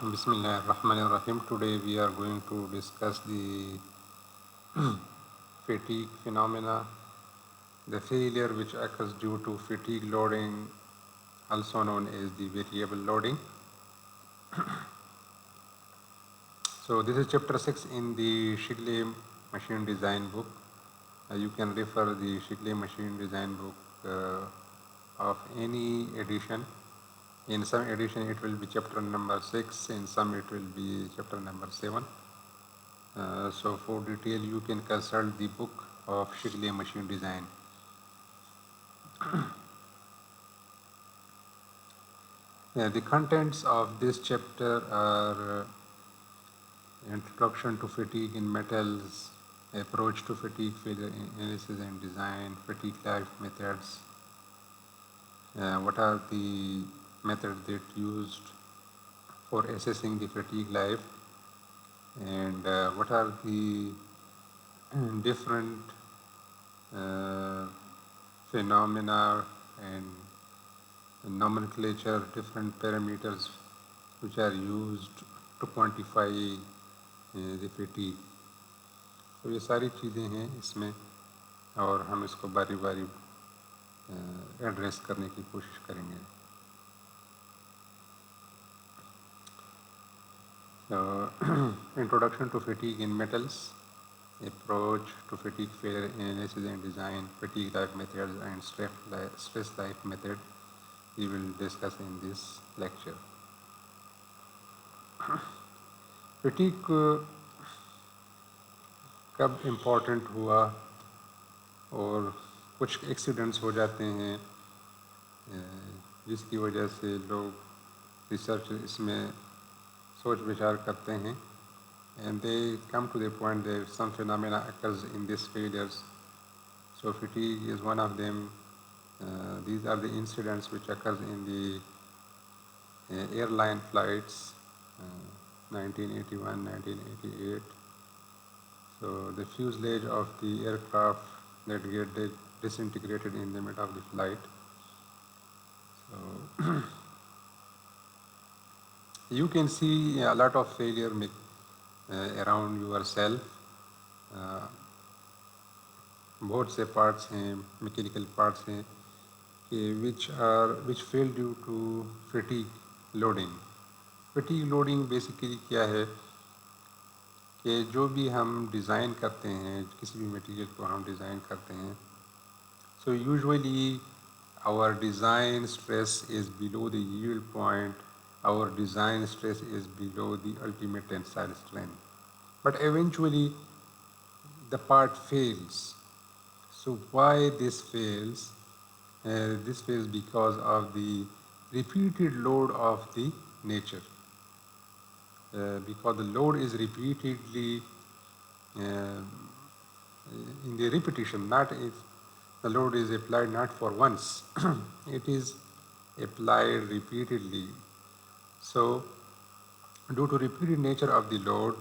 Bismillahirrahmanirrahim. Today we are going to discuss the fatigue phenomena, the failure which occurs due to fatigue loading, also known as the variable loading. So this is chapter 6 in the Shigley machine design book. You can refer the Shigley machine design book of any edition. In some edition it will be chapter number 6, in some it will be chapter number 7. So for detail you can consult the book of Shigley machine design. The contents of this chapter are introduction to fatigue in metals, approach to fatigue failure analysis and design, fatigue life methods, what are the methods that used for assessing the fatigue life, and what are the different phenomena and nomenclature, different parameters which are used to quantify the fatigue. तो ये सारी चीज़ें हैं इसमें और हम इसको बारी बारी एड्रेस करने की कोशिश करेंगे. So, introduction to fatigue in metals, approach to fatigue failure analysis and design, fatigue life methods and stress life method we will discuss in this lecture. Fatigue कब इम्पोर्टेंट हुआ और कुछ एक्सीडेंट्स हो जाते हैं जिसकी वजह से लोग रिसर्च इसमें सोच विचार करते हैं and they come to the point that some phenomena occurs in these failures. So fatigue is one of them. These are the incidents which occurs in the airline flights, 1981, 1988. So the fuselage of the aircraft that get disintegrated in the middle of the flight. So you can see a lot of failure around yourself. बहुत से parts हैं, mechanical parts हैं which fail due to fatigue loading. Fatigue loading basically क्या है कि जो भी हम डिज़ाइन करते हैं, किसी भी मटेरियल को हम डिज़ाइन करते हैं, so usually our design stress is below the yield point, our design stress is below the ultimate tensile strength. But eventually the part fails. So why this fails? This fails because of the repeated load of the nature. Because the load is repeatedly in the repetition, not if the load is applied not for once, it is applied repeatedly. So due to repeated nature of the load,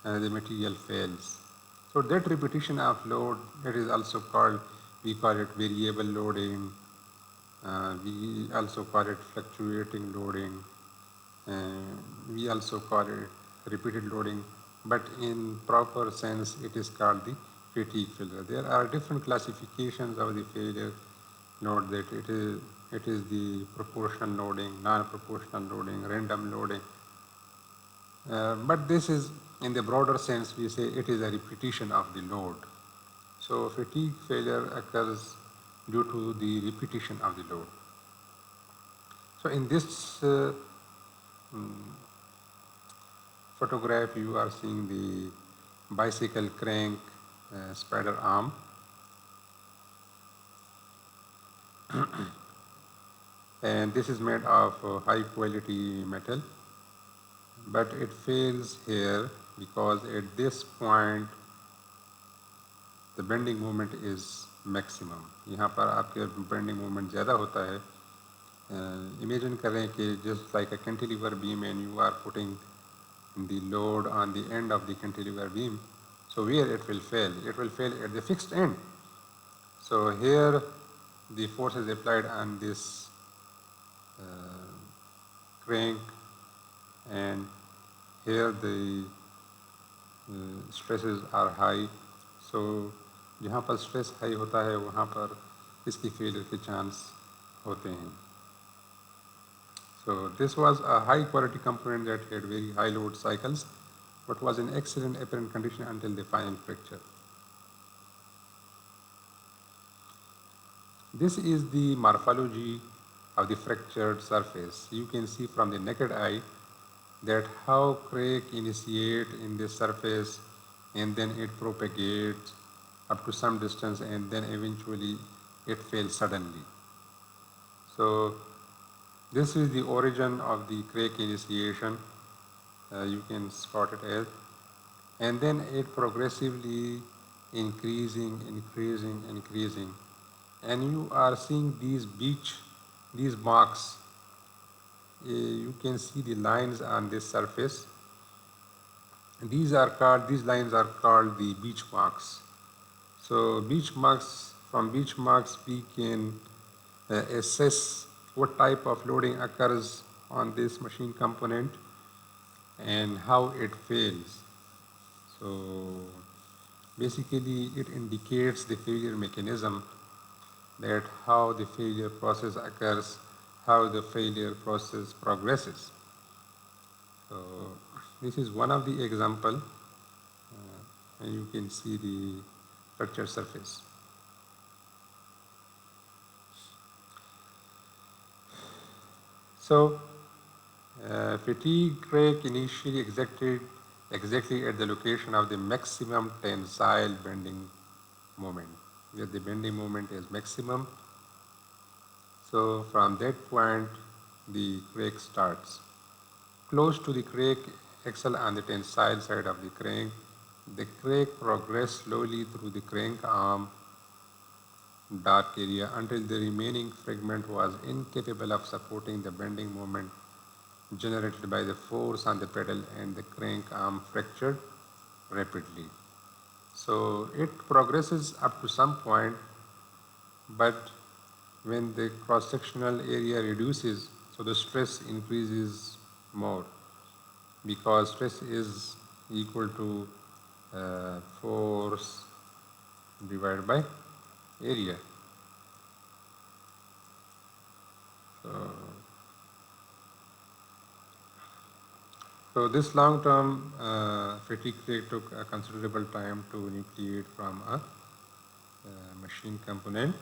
the material fails. So that repetition of load, that is also called, we call it variable loading, we also call it fluctuating loading, we also call it repeated loading, but in proper sense it is called the fatigue failure. There are different classifications of the failure. Note that it is the proportional loading, non-proportional loading, random loading. But this is, in the broader sense, we say it is a repetition of the load. So fatigue failure occurs due to the repetition of the load. So in this photograph, you are seeing the bicycle crank spider arm. And this is made of high quality metal, but it fails here because at this point the bending moment is maximum. यहाँ पर आपके bending moment ज़्यादा होता है. Imagine करें कि just like a cantilever beam and you are putting the load on the end of the cantilever beam, so where it will fail? It will fail at the fixed end. So here the force is applied on this crank and here the stresses are high. So जहाँ पर stress high होता है वहाँ पर इसकी failure के chance होते हैं. So this was a high quality component that had very high load cycles, but was in excellent apparent condition until the final fracture. This is the morphology of the fractured surface. You can see from the naked eye that how crack initiate in the surface and then it propagates up to some distance and then eventually it fails suddenly. So this is the origin of the crack initiation. You can spot it as, and then it progressively increasing, and you are seeing these marks. You can see the lines on this surface. These lines are called the beach marks. So from beach marks we can assess what type of loading occurs on this machine component and how it fails. So basically it indicates the failure mechanism, that how the failure process occurs, how the failure process progresses. So this is one of the example, and you can see the fracture surface. So fatigue crack initially exactly at the location of the maximum tensile bending moment, where the bending moment is maximum. So from that point, the crack starts. Close to the crack axle on the tensile side of the crank, the crack progresses slowly through the crank arm dark area until the remaining fragment was incapable of supporting the bending moment generated by the force on the pedal, and the crank arm fractured rapidly. So it progresses up to some point, but when the cross-sectional area reduces, so the stress increases more, because stress is equal to force divided by area. So this long-term fatigue crack took a considerable time to nucleate from a machine component.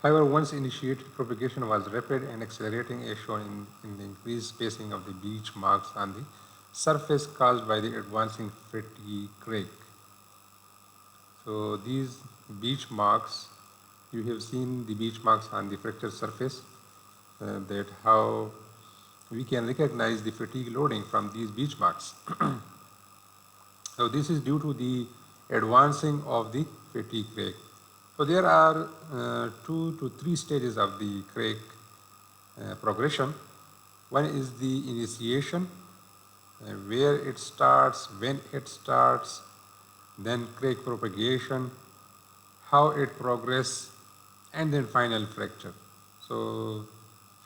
However, once initiated, propagation was rapid and accelerating, as shown in the increased spacing of the beach marks on the surface caused by the advancing fatigue crack. So these beach marks, you have seen the beach marks on the fracture surface, that how we can recognize the fatigue loading from these beach marks. So this is due to the advancing of the fatigue crack. So there are 2 to 3 stages of the crack progression. One is the initiation, where it starts, when it starts, then crack propagation, how it progresses, and then final fracture. So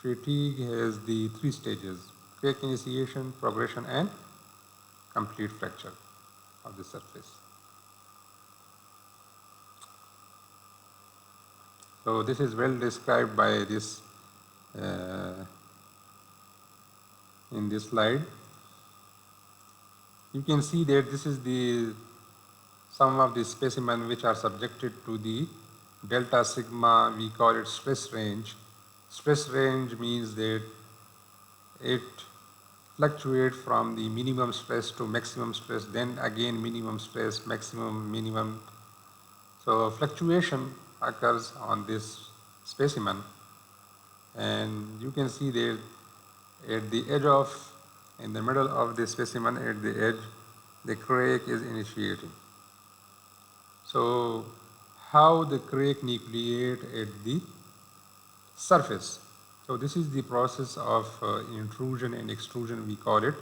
fatigue has the 3 stages: crack initiation, progression, and complete fracture of the surface. So this is well described by this in this slide. You can see that this is the some of the specimens which are subjected to the delta sigma, we call it stress range. Stress range means that it fluctuates from the minimum stress to maximum stress, then again minimum stress, maximum, minimum. So fluctuation occurs on this specimen, and you can see that at the edge of, in the middle of the specimen, at the edge, the crack is initiating. So how the crack nucleate at the surface. So this is the process of intrusion and extrusion, we call it,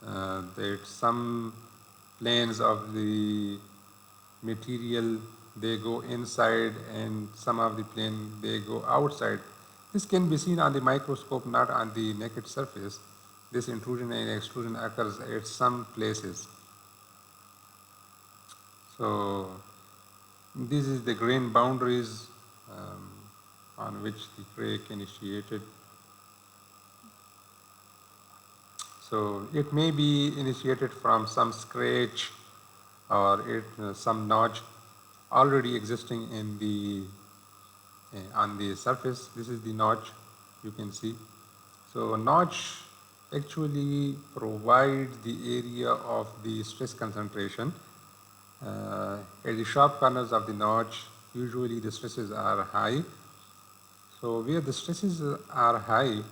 that some planes of the material, they go inside, and some of the plane, they go outside. This can be seen on the microscope, not on the naked surface. This intrusion and extrusion occurs at some places. So this is the grain boundaries on which the crake initiated. So it may be initiated from some scratch or some notch already existing in the on the surface. This is the notch, you can see. So a notch actually provides the area of the stress concentration. At the sharp corners of the notch, usually the stresses are high. So where the stresses are high,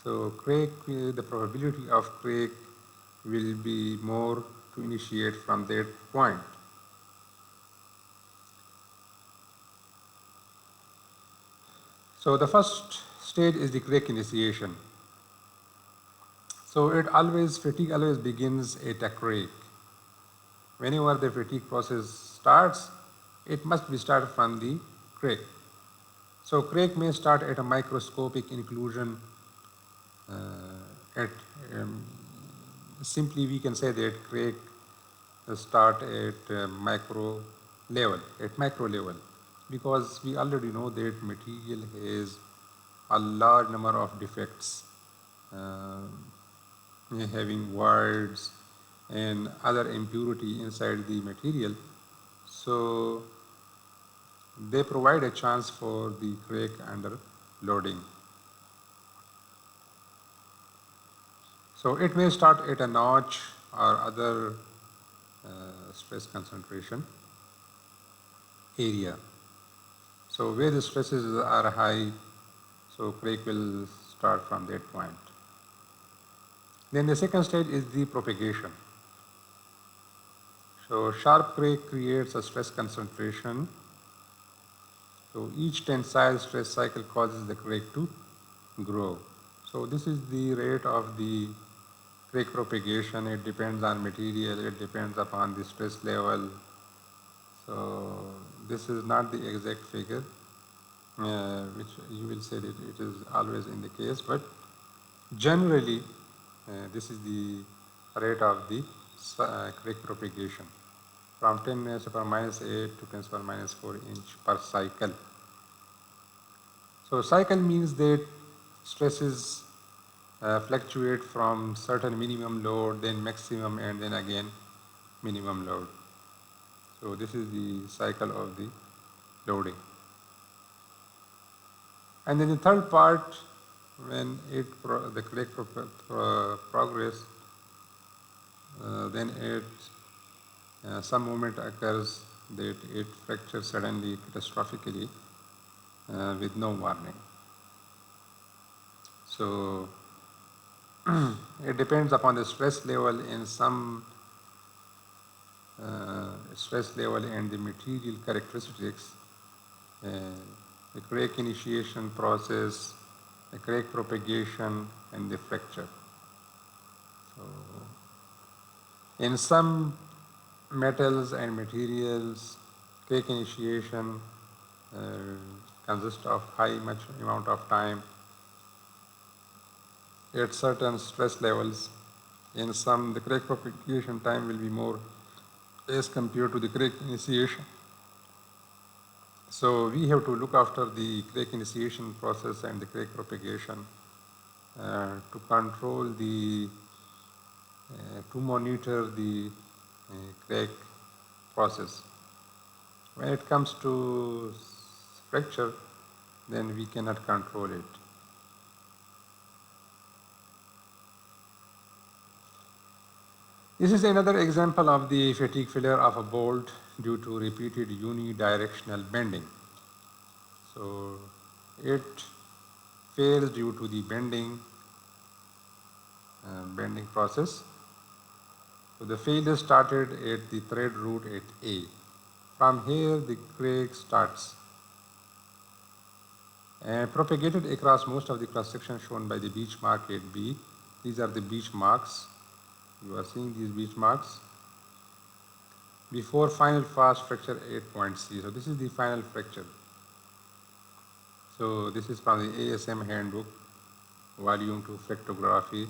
so crake, the probability of crake will be more to initiate from that point. So the first stage is the crake initiation. So fatigue always begins at a crake. Whenever the fatigue process starts, it must be started from the crake. So crake may start at a microscopic inclusion. Simply we can say that crake start at macro level, because we already know that material has a large number of defects, having voids and other impurity inside the material. So they provide a chance for the crake under loading. So it may start at a notch or other stress concentration area. So where the stresses are high, so crake will start from that point. Then the second stage is the propagation. So sharp crake creates a stress concentration. So each tensile stress cycle causes the crake to grow. So this is the rate of the crake propagation. It depends on material, it depends upon the stress level. So this is not the exact figure, which you will say that it is always in the case, but generally this is the rate of the crake propagation from 10 raised to the power minus 8 to 10 to the power minus 4 inch per cycle. So cycle means that stresses fluctuate from certain minimum load, then maximum, and then again minimum load. So this is the cycle of the loading. And then the third part, when the crake progress, then some moment occurs that it fractures suddenly, catastrophically, with no warning. So it depends upon the stress level. In some stress level and the material characteristics, the crake initiation process, the crake propagation, and the fracture. So in some metals and materials, crake initiation consists of much amount of time at certain stress levels. In some, the crake propagation time will be more as compared to the crake initiation. So we have to look after the crake initiation process and the crake propagation to control the, to monitor the crake process. When it comes to fracture, then we cannot control it. This is another example of the fatigue failure of a bolt due to repeated unidirectional bending. So it fails due to the bending process. So the failure started at the thread root at A. From here the crake starts and propagated across most of the cross section shown by the beach mark at B. These are the beach marks. You are seeing these beach marks. before final fast fracture 8.C. So this is the final fracture. So this is from the ASM handbook, volume 2 flexography.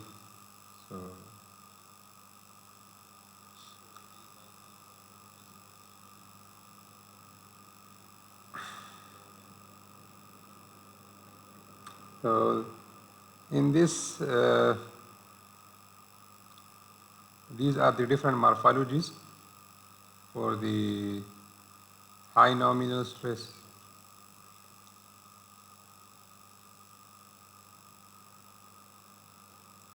So in this, these are the different morphologies for the high nominal stress,